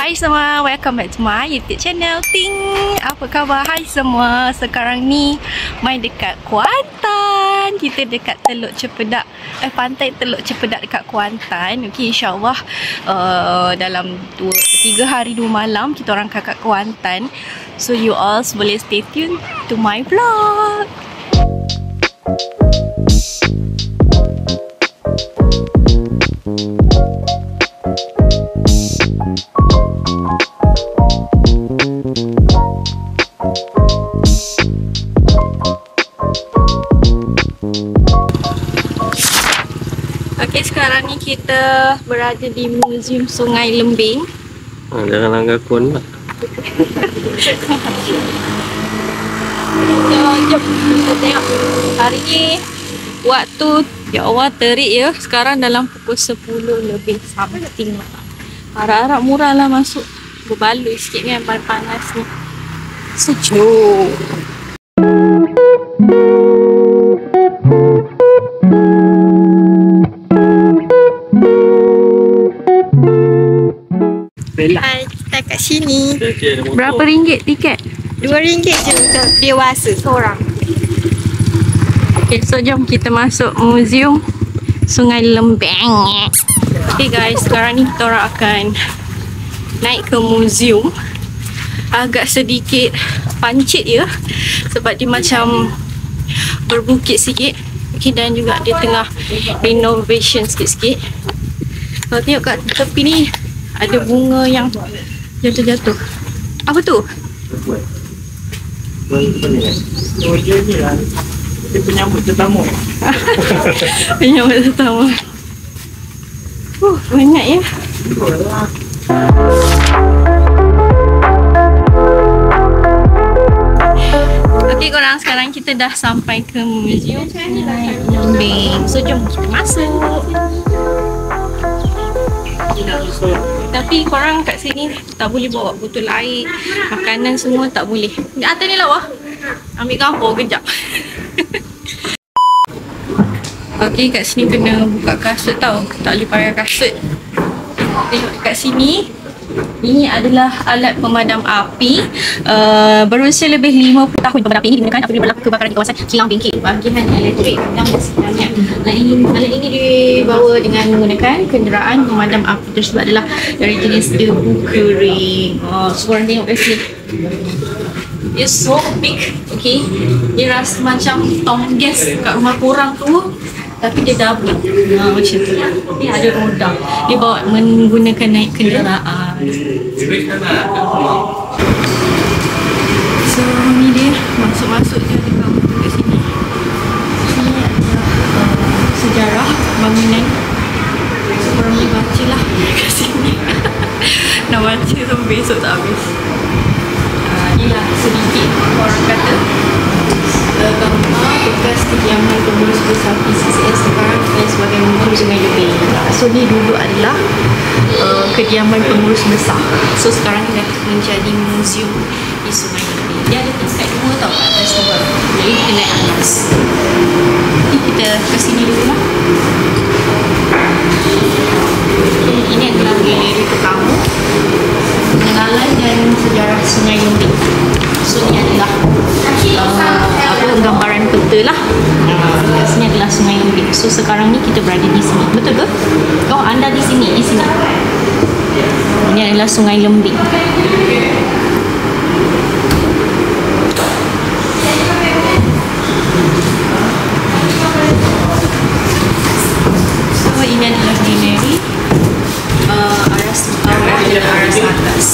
Hai semua, welcome back to my YouTube channel. Ting, apa khabar? Hai semua. Sekarang ni main dekat Kuantan. Kita dekat Teluk Cempedak, pantai Teluk Cempedak dekat Kuantan. Okey, insya-Allah dalam 3 hari 2 malam kita orang kat Kuantan. So you all boleh stay tune to my vlog. Okay, sekarang ni kita berada di Museum Sungai Lembing. Jangan langgar kon lah. Jom kita tengok. Hari ni waktu, ya Allah, terik ya. Sekarang dalam pukul 10 lebih something lah. Harap-harap murah lah masuk. Berbaloi sikit kan panas ni. Sejuk. Hai, kita kat sini. Berapa ringgit tiket? RM2 je untuk dewasa seorang. Okay, so jom kita masuk Museum Sungai Lembing. Okay guys, sekarang ni kita orang akan naik ke museum. Agak sedikit pancit ya, sebab dia macam berbukit sikit. Okay, dan juga dia tengah renovation sikit-sikit. Kalau tengok kat tepi ni ada bunga yang jatuh-jatuh. Apa tu? Dia penyambut tetamu. Penyambut tetamu. Banyak ya. Okey korang, sekarang kita dah sampai ke Museum Sungai Lembing. So jom kita masuk. Tapi korang kat sini tak boleh bawa botol air, makanan semua tak boleh. Di atas ni lah wah. Ambil gambar kejap. Okey, kat sini kena buka kasut tau. Tak boleh pakai kasut. Tengok kat sini. Ini adalah alat pemadam api. Berusia lebih 50 tahun. Pemadam api ini digunakan apabila berlaku kebakaran di kawasan kilang bengkel bahagian elektrik dan sebenarnya. Alat ini dibawa dengan menggunakan kenderaan pemadam api tersebut adalah dari jenis debu kering. Korang tengok kat sini. It's so big. Okay, dia rasa macam tong gas kat rumah korang tu, tapi dia double. Macam tu. Ni ada roda. Dia bawa menggunakan naik kenderaan. So ni dia masuk-masuk je dekat sini. Sini ada sejarah bangunan. So korang boleh baca lah kat sini. Nak baca sampai besok tak habis. Inilah sedikit orang kata gambar bekas kediaman pengurus besar PCCS sekarang sebagai Museum Sungai Lembing. So ni dulu adalah kediaman pengurus besar. So sekarang dah menjadi museum di Sungai Lembing. Dia ada tingkat 2 tau kat atas tu baru. Jadi kita naik atas. Jadi kita ke sini dulu lah. Ini adalah galeri pertama, pengenalan dan sejarah Sungai Lembing. So ni adalah gambaran peta lah. Kat sini adalah Sungai Lembing. So sekarang ni kita berada di sini. Betul ke? Oh, anda di sini, di sini. Ini adalah Sungai Lembing. So ini adalah galeri aras bawah dan aras atas.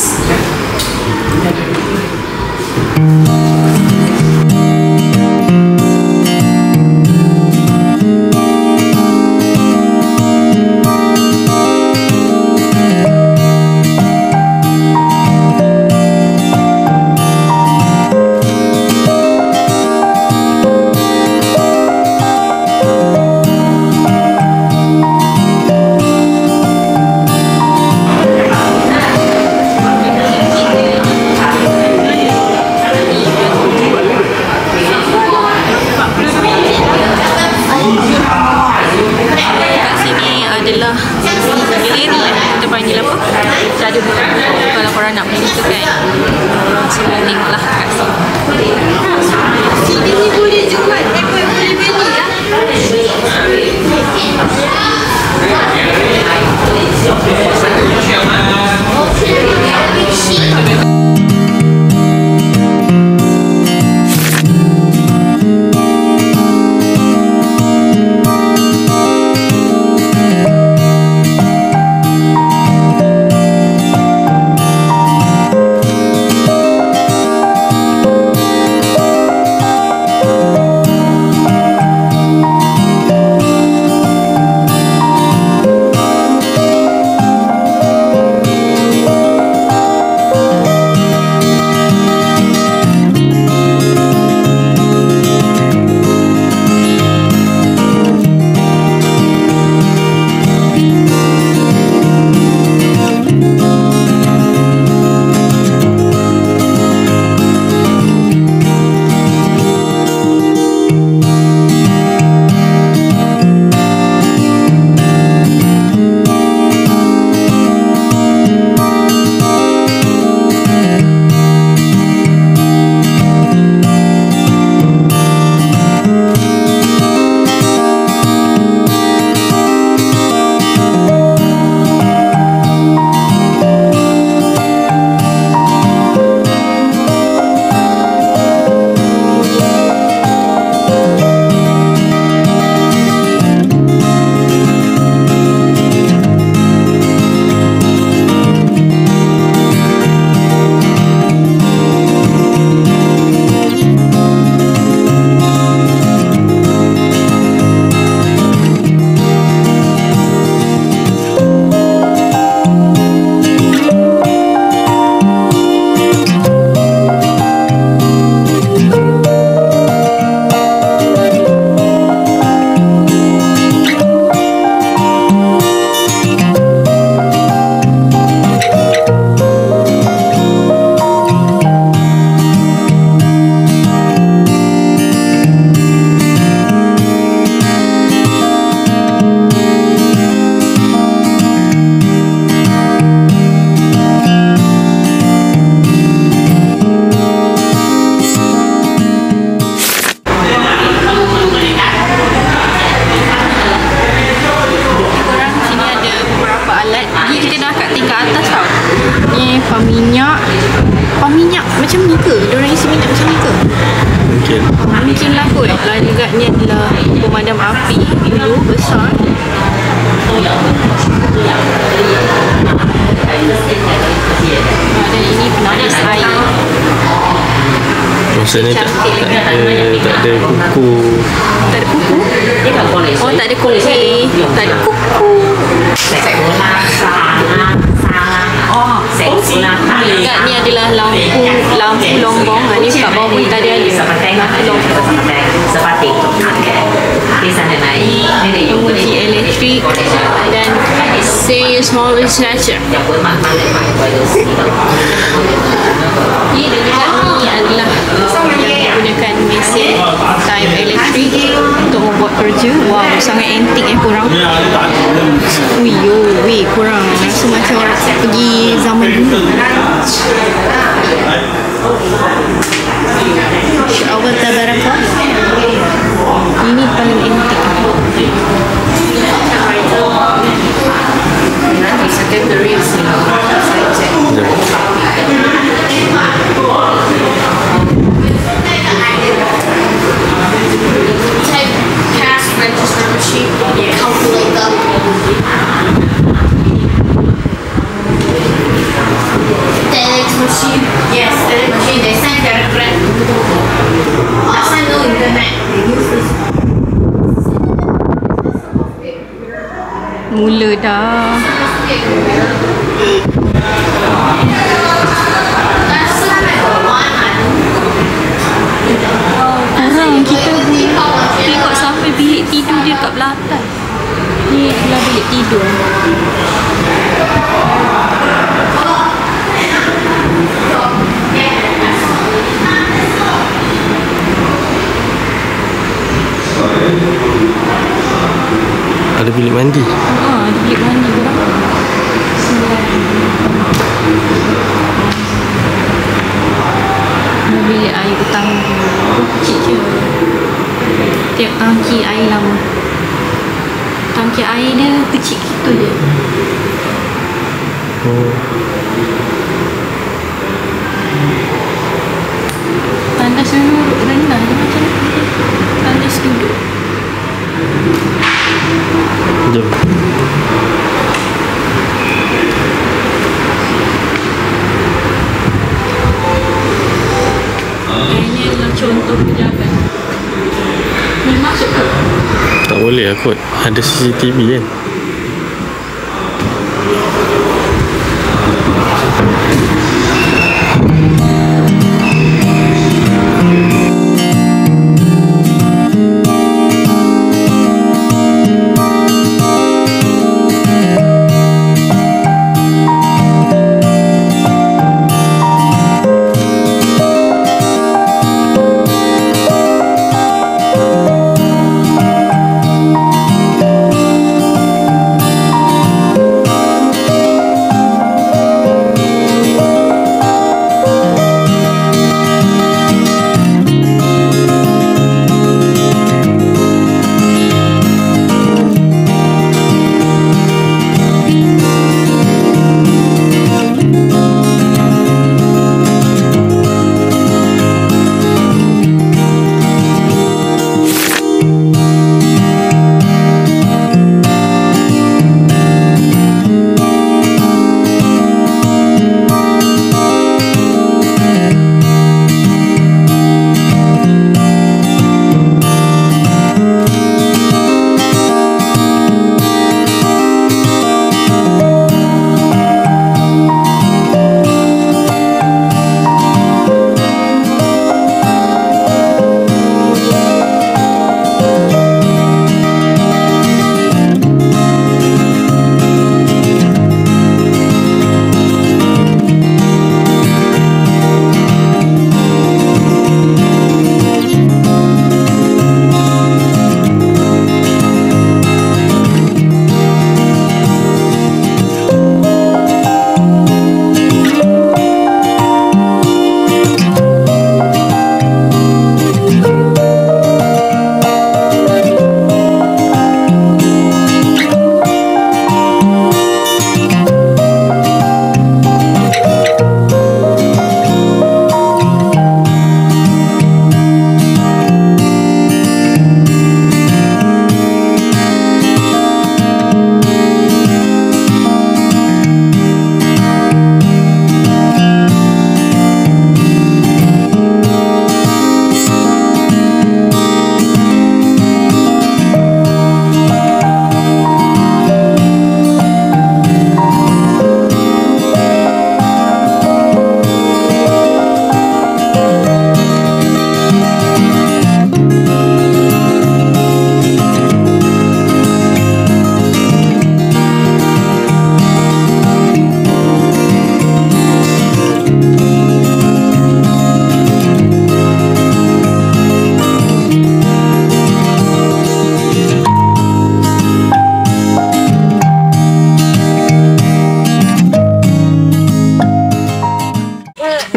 adalah galeri kita panggil apa? Kita ada buku So tengoklah kat sini. Sini ni boleh jual, boleh beli lah. Minyak macam ni ke? Diorang isi minyak macam ni ke? Mungkin lah kot. Lain juga ni adalah pemadam api dulu besar. Dan ini penapis air. Maksudnya tak ada kuku. Tak ada kuku? Oh, tak ada kopi. Tak ada kuku. Dekat ni adalah lampu lombong. Ni kat bawah pun tadi ada lampu lombong. Penguji elektrik dan say small researcher. Ni adalah yang menggunakan mesin time elektrik untuk membuat kerja. Wow, sangat antik kurang. Wih, kurang rasa macam orang pergi zaman dulu. InsyaAllah tabarakah. Ini paling antik. Type cash register machine. Calculate the telex machine. Yes, telex machine. They send direct. Last time no internet. They use this. Mula dah. Kurang kita tengok sampai bilik tidur dia kat belah atas. Ni adalah bilik tidur. Ada bilik mandi. Ada bilik mandi pula. bilik air utama. Kecil je. Tiap tangki air lama. Tangki air dia kecil gitu je. Tandas dulu rendah je macam ni. Tandas duduk. Jom. Ini adalah contoh pejabat. Ni masuk ke? Tak boleh lah kot. Ada CCTV kan.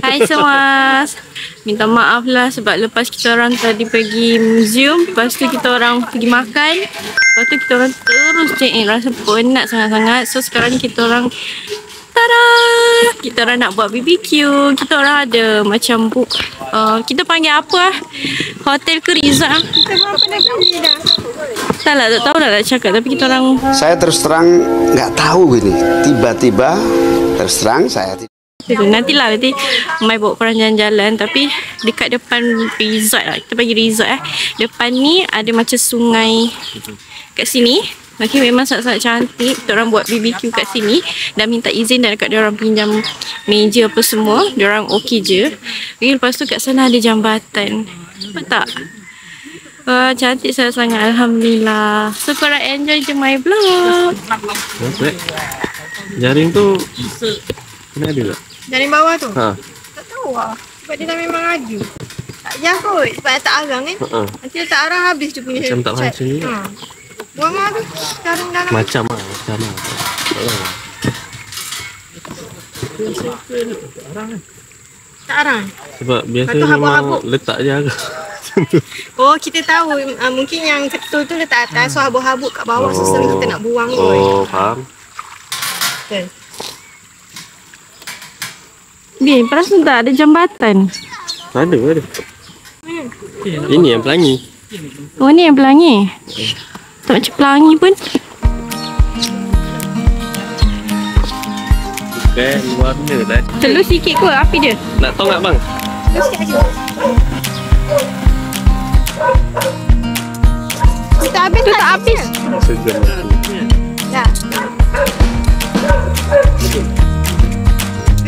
Hai semua. Minta maaf lah sebab lepas kita orang tadi pergi museum, lepas tu kita orang pergi makan, lepas tu kita orang terus check in, rasa penat sangat-sangat. So sekarang ni kita orang tada! Kita orang nak buat BBQ. Kita orang ada macam kita panggil apa lah? Hotel ke resort lah? Kita buat apa nak pilih dah? Tak lah, tak tahu dah nak cakap. Tapi kita orang Saya terus terang nggak tahu ini. Tiba-tiba terus terang saya nantilah nanti Mai bawa korang jalan-jalan. Tapi dekat depan resort lah, kita bagi resort depan ni ada macam sungai kat sini. Okay, memang sangat-sangat cantik. Kita orang buat BBQ kat sini dan minta izin dan dekat dia orang pinjam meja apa semua. Dia orang okey je. Okay, lepas tu kat sana ada jambatan. Nampak tak? Wah, cantik sangat-sangat. Alhamdulillah. So korang enjoy je my vlog. Jaring tu kena ada tak? Dari bawah tu? Ha. Tak tahu lah. Sebab dia dah memang laju. Tak payah kot. Sebab tak arang kan? Nanti dia tak arang habis tu punya. Macam tak macam ni. Buang mah tu. Jaring dalam. Macam lah. Macam lah. tak arang. Sebab biasa Lepas tu memang habuk-habuk. letak je agak. Oh, kita tahu mungkin yang ketul tu letak atas, so habuk-habuk kat bawah, so sering kita nak buang kot. Oh, faham. Betul. Din, perasan tak ada jambatan? Ada. Ini yang Pelangi. Oh, ni yang Pelangi. Tak macam Pelangi pun. Kan warna tadi. Telur sikit kot api dia. Nak tahu tak bang? Terus sikit lagi. Kita habis Tu tak habis. Segan aku. dah.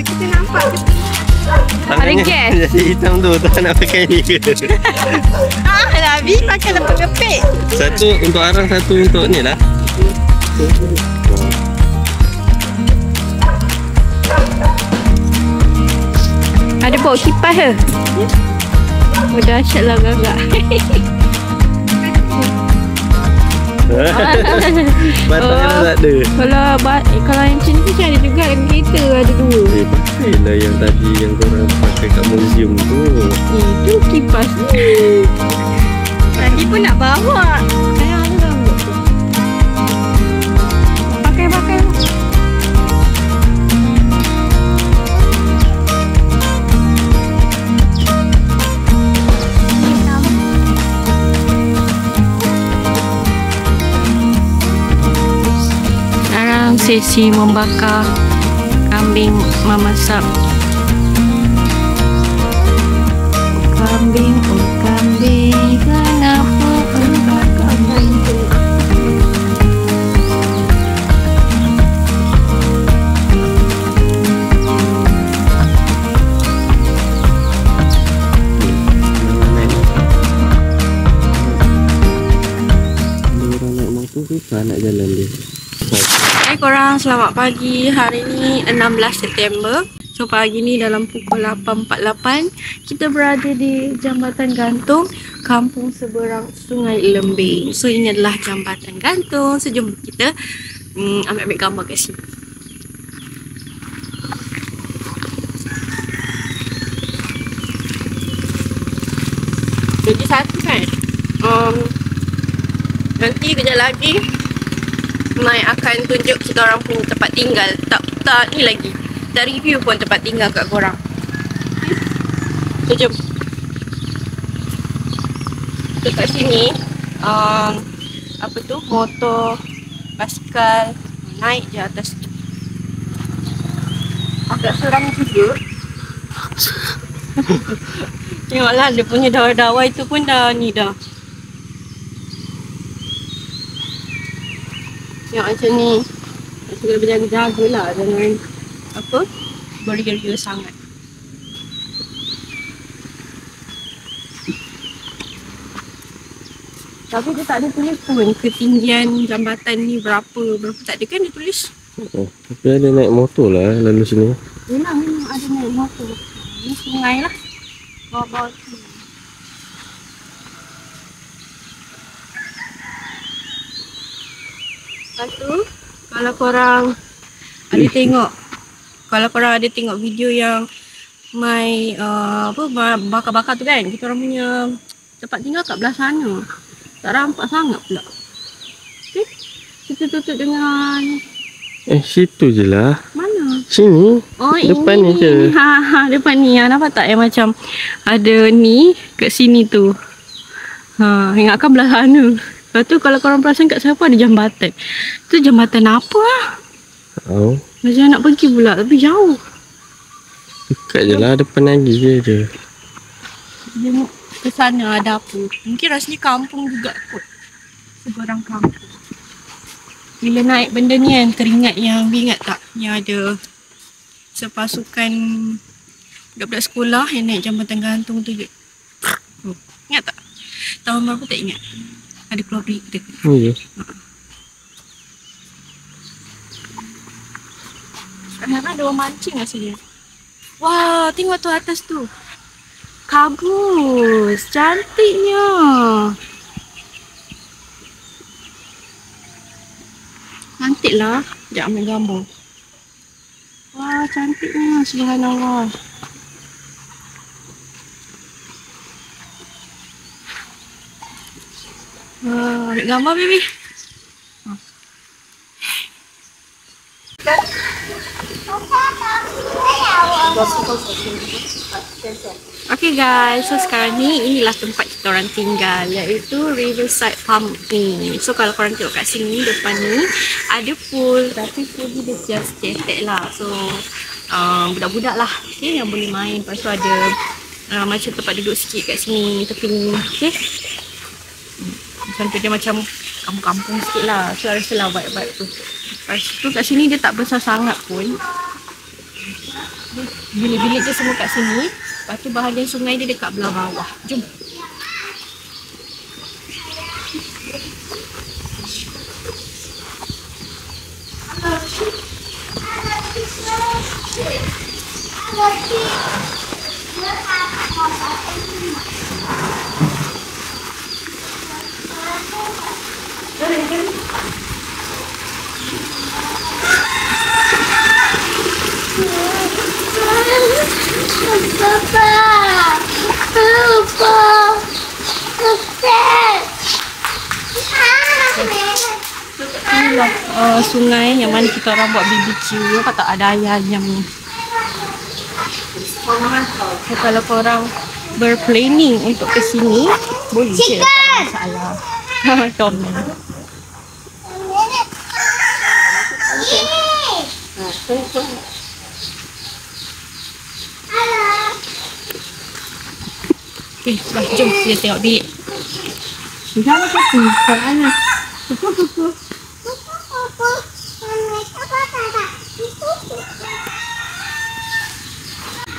Kita nampak ke? Tangannya gas. jadi hitam tu. Tak nak pakai ni ke? Nabi pakai lepuk kepik. Satu untuk arang, satu untuk ni lah. Ada bawa kipas ke? Oh, dahsyat lah agak-agak. Batangnya dah tak ada. Kalau yang macam ni macam ada juga dalam kereta ada dua. Pakailah yang tadi yang korang pakai kat museum tu. Itu kipas ni. Tadi pun nak bawa. Ayah ada dalam tu. Pakai. Sekarang sesi membakar kambing memasak. Kambing, kenapa engkau kambing? Orang naik motor susah nak jalan dia. Hai korang, selamat pagi. Hari ni 16 September. So pagi ni dalam pukul 8.48 kita berada di Jambatan Gantung, kampung seberang Sungai Lembing. So ini adalah Jambatan Gantung. So jom kita ambil gambar kat sini. Jadi satu kan, nanti kejap lagi Mai akan tunjuk kita orang punya tempat tinggal. Tak ni lagi, tak review pun tempat tinggal kat korang. So jom. Dekat sini apa tu, motor, basikal naik je atas tu. Agak seram juga. Tengoklah dia punya dawa-dawa itu pun dah ni dah. Tengok macam ni. Kita kena berjaga-jaga lah, jangan apa, beria-ria sangat. Tapi dia tak ada tulis pun ketinggian jambatan ni berapa tak ada kan dia tulis. Tapi ada naik motor lah lalu sini. Memang ada naik motor. Ni sungai lah. Bawah-bawah tu. Lepas tu, kalau korang ada tengok video yang Mai bakar-bakar tu kan, kita orang punya tempat tinggal kat belah sana. Tak nampak sangat pula. Okay? Kita tutup dengan Situ je lah. mana? Sini. Oh, Depan ini. ni je. Depan ni. Nampak tak yang macam ada ni kat sini tu. Ingatkan belah sana. Lepas tu kalau korang perasan kat siapa ada jambatan. Tu jambatan apa lah? Oh. Macam nak pergi pula tapi jauh. Dekat je lah, depan lagi je. Dia ke sana ada apa. Mungkin rasanya kampung juga kot. Seberang kampung. Bila naik benda ni kan, teringat yang ingat tak? Yang ada sepasukan budak-budak sekolah yang naik jambatan gantung tu je. Ingat tak? Tahun berapa tak ingat? Ada keluar berita. Oh ya. Kadang-kadang ada orang mancing rasanya. Wah, tengok tu atas tu. Kabus. Cantiknya. Cantik lah. Sekejap ambil gambar. Wah, cantiknya. Subhanallah. Ambil gambar, baby. Okay guys, so sekarang ni inilah tempat kita orang tinggal, iaitu Riverside Palm ni. So kalau korang tengok kat sini depan ni ada pool, tapi pool ni dia just cetek lah. So budak-budak lah, okay, yang boleh main. Lepas tu ada macam tempat duduk sikit kat sini tepi ni, okay. Macam tu dia macam kampung-kampung sikit lah. So I rasa lah vibe-vibe tu. Lepas tu kat sini dia tak besar sangat pun. Bilik-bilik dia semua kat sini. Lepas tu bahagian sungai dia dekat belah bawah. Jom. Inilah sungai yang mana kita orang buat BBQ. Kata ada ayam ni. So, kalau korang berplanning untuk ke sini, boleh je, tak ada masalah. Tom. Okay, jom kita tengok bilik. Jangan kasi, korang lah. Kuku.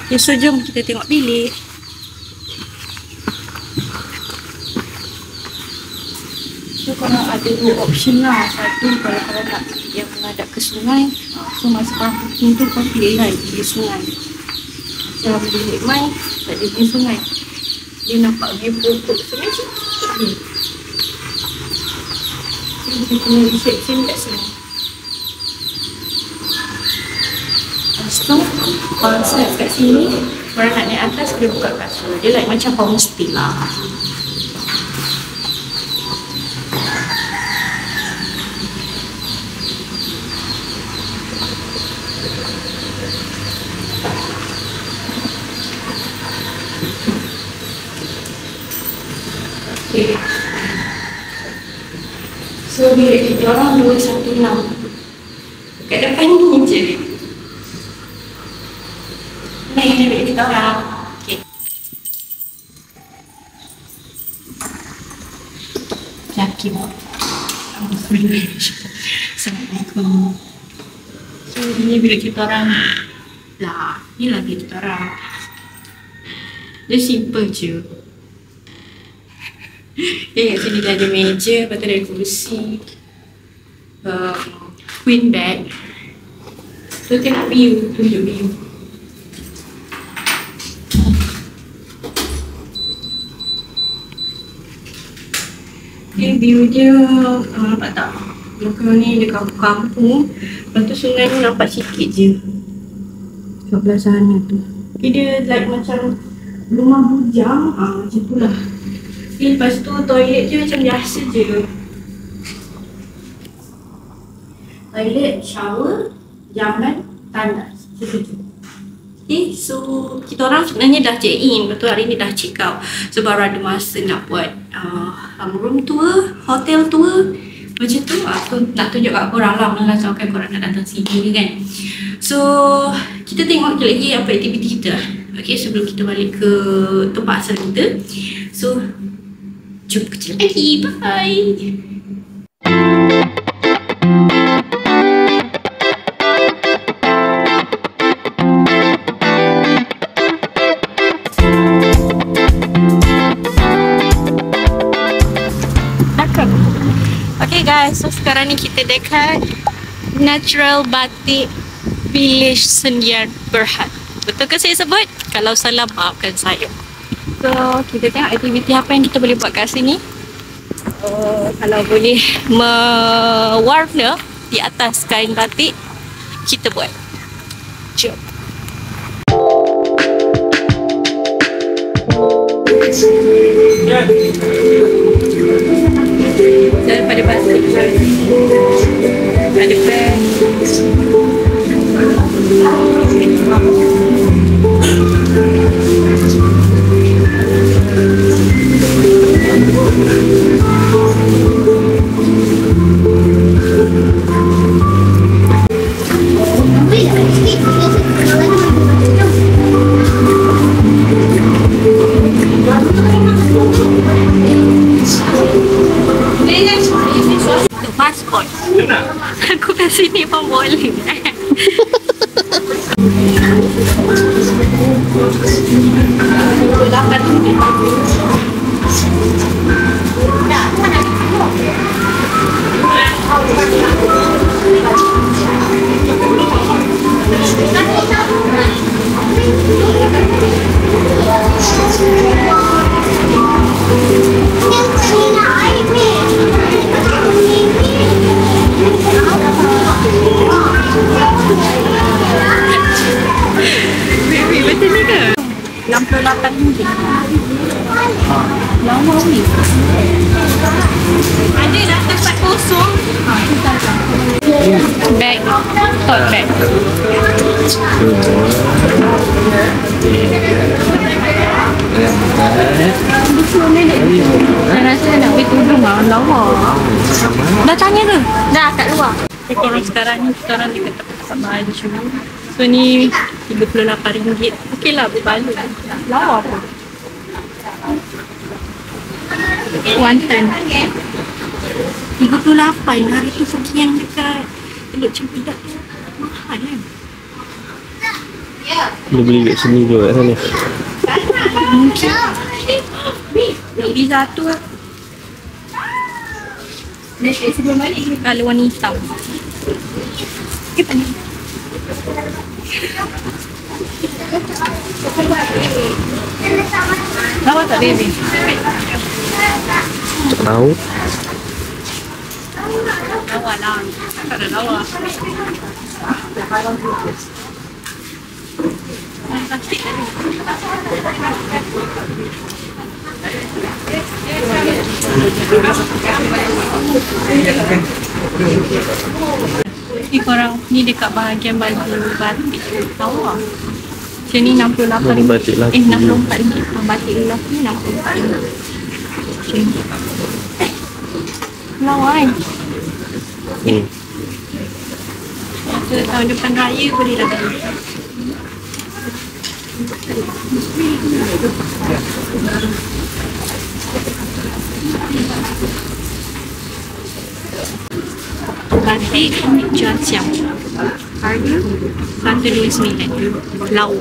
Okay, so jom kita tengok bilik. So korang ada dua option lah. Satu, kalau korang nak yang menghadap ke sungai, so masa korang booking tu korang pilih lah di sungai. Macam bilik mai, tak ada di sungai. Dia nampak view pokok sungai sikit je. Dia punya reception kat sini. Lepas tu, konsep kat sini, korang nak naik atas, dia buka kasut. Dia like macam homestay lah. Okay. So bilik kita orang 216. Kat depan ni je. Ni bilik kita orang. Okay. Yakin. Assalamualaikum. So ni bilik kita orang. Lah, ni lah bilik kita orang. Dia simple je. Kat sini dah ada meja, lepas tu ada kursi, queen bed. So tengok view, tunjuk view. Okay, view dia nampak tak? Belakang ni dia kampung. Lepas tu sungai ni nampak sikit je kat belah sana tu. Okay, dia like macam rumah bujang, macam tu lah. Okay, lepas tu toilet je macam biasa je. Toilet, shower, jamban, tandas. Setuju. Okay, so kita orang sebenarnya dah check in. Lepas tu hari ni dah check out. So baru ada masa nak buat room tour, hotel tour. Macam tu aku nak tunjuk kat korang lah. Melangsungkan korang nak datang sini kan. So kita tengok lagi apa aktiviti kita. Okay, sebelum kita balik ke tempat asal kita. So jumpa kecil lagi. Bye. Okay guys, so sekarang ni kita dekat Natural Batik Village Sendian Berhad. Betul ke saya sebut? Kalau salah, maafkan saya. So, kita tengok aktiviti apa yang kita boleh buat kat sini. Kalau boleh mewarna di atas kain batik, kita buat. Jom. Ada pen. Pasport. Aku kat sini pun boleh. Baby, betul ni ke? RM68. Lama ni. Ada dah tempat kosong. Bag. Tote bag. Saya rasa nak beli tudung lah. Lawa. Dah tanya ke? Dah kat luar. Kalau sekarang ni kita orang dekat tempat baju. So ni RM38. Okey lah berbaloi. Lawa pun. Kuantan. 38 hari tu pergi yang dekat Teluk Cempedak tu. Mahal kan? Dia beli kat sini je kat sana. Mungkin. Beli satu. Sebelum balik. Kalau warna hitam. Kita ni. Lawa tak baby? Tak tahu. Lawa lah. Tak ada lawa. Plastik tadi. Ni korang ni dekat bahagian baju batik. Tahu tak? Macam ni RM68. Ni batik lelaki. RM64. Batik lelaki RM64. Macam ni. Lawa kan? Tahun depan raya boleh lah beli. Batik jual siang. Harga RM129. Lau.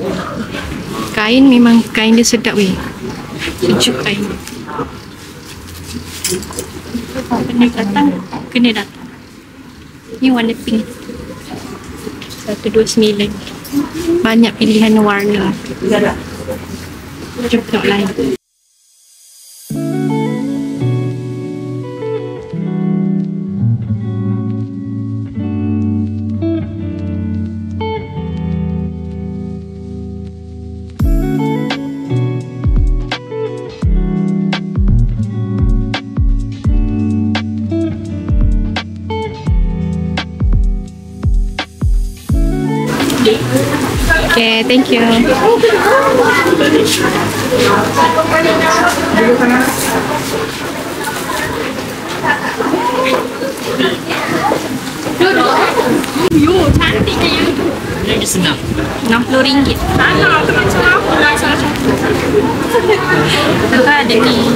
Kain memang kain dia sedap weh. Sejuk kain. Kena datang. Ni warna pink. 129. Banyak pilihan warna. Jom tengok lain. Okay, thank you. Yo, cantik ke you? Lagi senang. RM60. Sana, tenang senang. Tentu ada ni.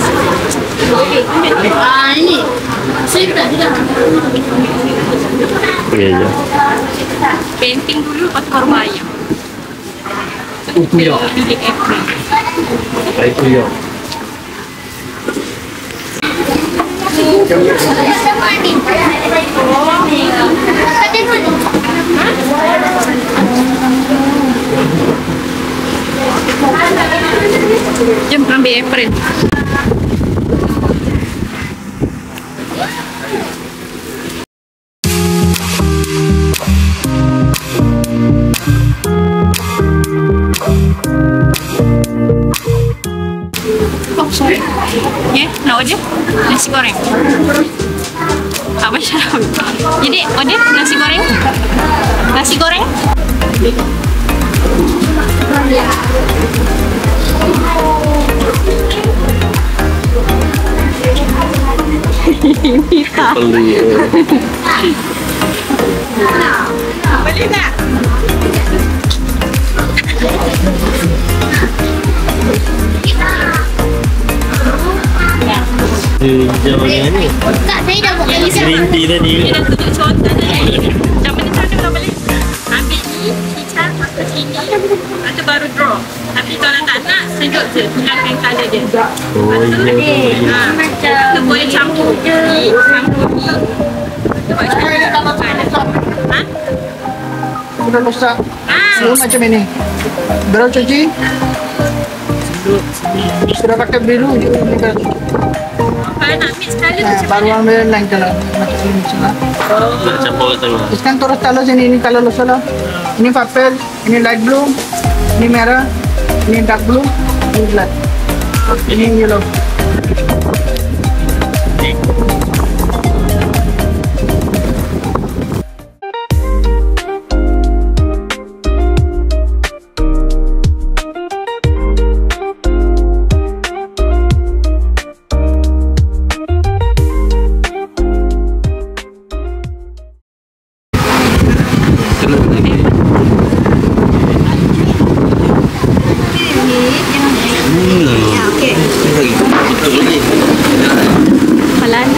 Ini. Saya tidak. Ya. Painting dulu, lepas tu baru bayar. Ya. Bilik April. Itu ya. Jom ambil apron. Oh, sorry. Ya, nak aja. Nasi goreng. Abang Syarah. Jadi order nasi goreng. Nasi goreng. Beli tak? Hijau yang ni. Tak, saya dah buat lagi Green tea tadi. Dia dah tunjuk contoh tadi. Macam mana cara orang beli? Ambil ni, hijau, masuk sini. Lepas tu baru draw. Tapi kalau tak nak, sejuk je. Hilangkan colour dia. Oh, iya. Kita boleh campur ni. Campur ni. Buat macam mana? Ha? Sudah rosak. Ah. Semua macam ini. Baru cuci. Sudah pakai biru je. Kalau nak mix colour tu Nah, macam baru mana? ambil lain kalau macam ini salah. Nak campur kat tengah. Sekarang terus taruh sini ini kalau lo salah. Ini papel, ini light blue, ini merah, ini dark blue, ini black, ini yellow. Halan.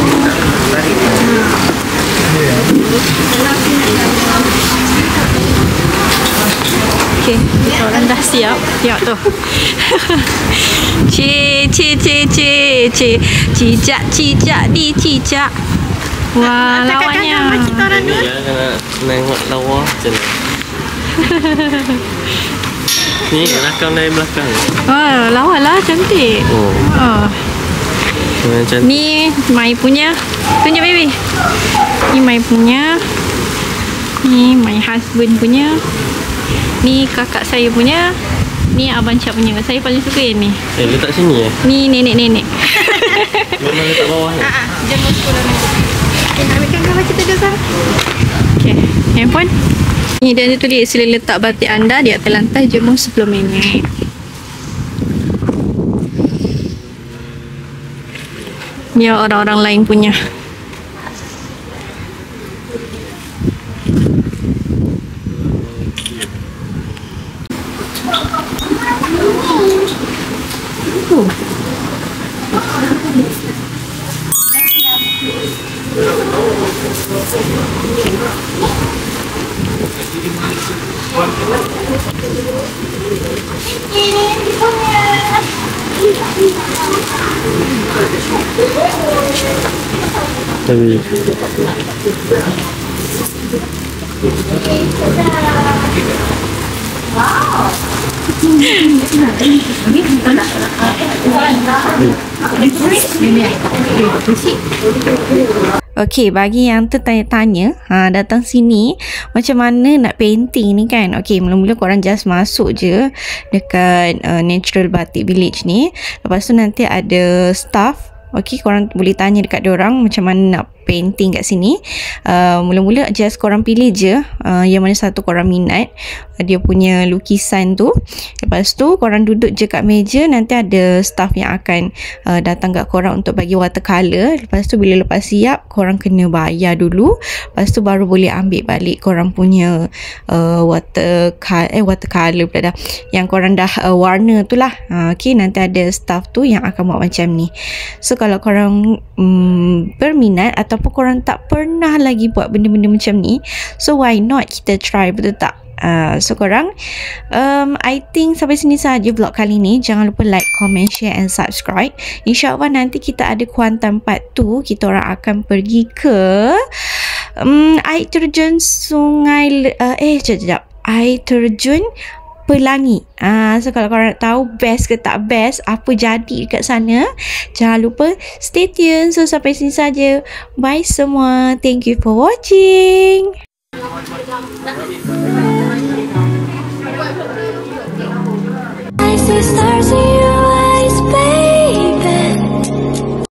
Okay, kita orang dah siap. Tengok tu. Cicak di cicak. Wah, lawannya. Kita orang dua. Ya, nak tengok lawa macam ni. Ni rakam dari belakang. Wah, lawa lah cantik. Oh, Oh. macam Ni Mai punya. Tunjuk baby. Ni Mai punya. Ni my husband punya. Ni kakak saya punya. Ni abang Cak punya. Saya paling suka yang ni. letak sini ya. Ni nenek-nenek. Memang letak bawah ni. Jemput sekolah nanti. Okay, nak ambilkan gambar kita je, Zah. Okay, handphone. Ni dia tulis sila letak batik anda di atas lantai jemur 10 minit. Ni orang-orang lain punya. Tapi Okey, bagi yang tertanya-tanya, datang sini macam mana nak painting ni kan. Okey, mula-mula korang just masuk je dekat Natural Batik Village ni. Lepas tu nanti ada staff. Okey, korang boleh tanya dekat diorang macam mana nak painting kat sini. Mula-mula just korang pilih je yang mana satu korang minat, dia punya lukisan tu. Lepas tu korang duduk je kat meja, nanti ada staff yang akan datang kat korang untuk bagi watercolor. Lepas tu bila lepas siap, korang kena bayar dulu. Lepas tu baru boleh ambil balik korang punya watercolor pula dah, yang korang dah warna tu lah. Okay, nanti ada staff tu yang akan buat macam ni. So kalau korang berminat ataupun korang tak pernah lagi buat benda-benda macam ni, so why not kita try, betul tak? So korang I think sampai sini sahaja vlog kali ni. Jangan lupa like, comment, share and subscribe. InsyaAllah nanti kita ada Kuantan part 2. Kita orang akan pergi ke air terjun sungai air terjun Pelangi. So kalau korang nak tahu best ke tak best, apa jadi dekat sana, jangan lupa stay tune. So sampai sini saja. Bye semua. Thank you for watching. I see stars in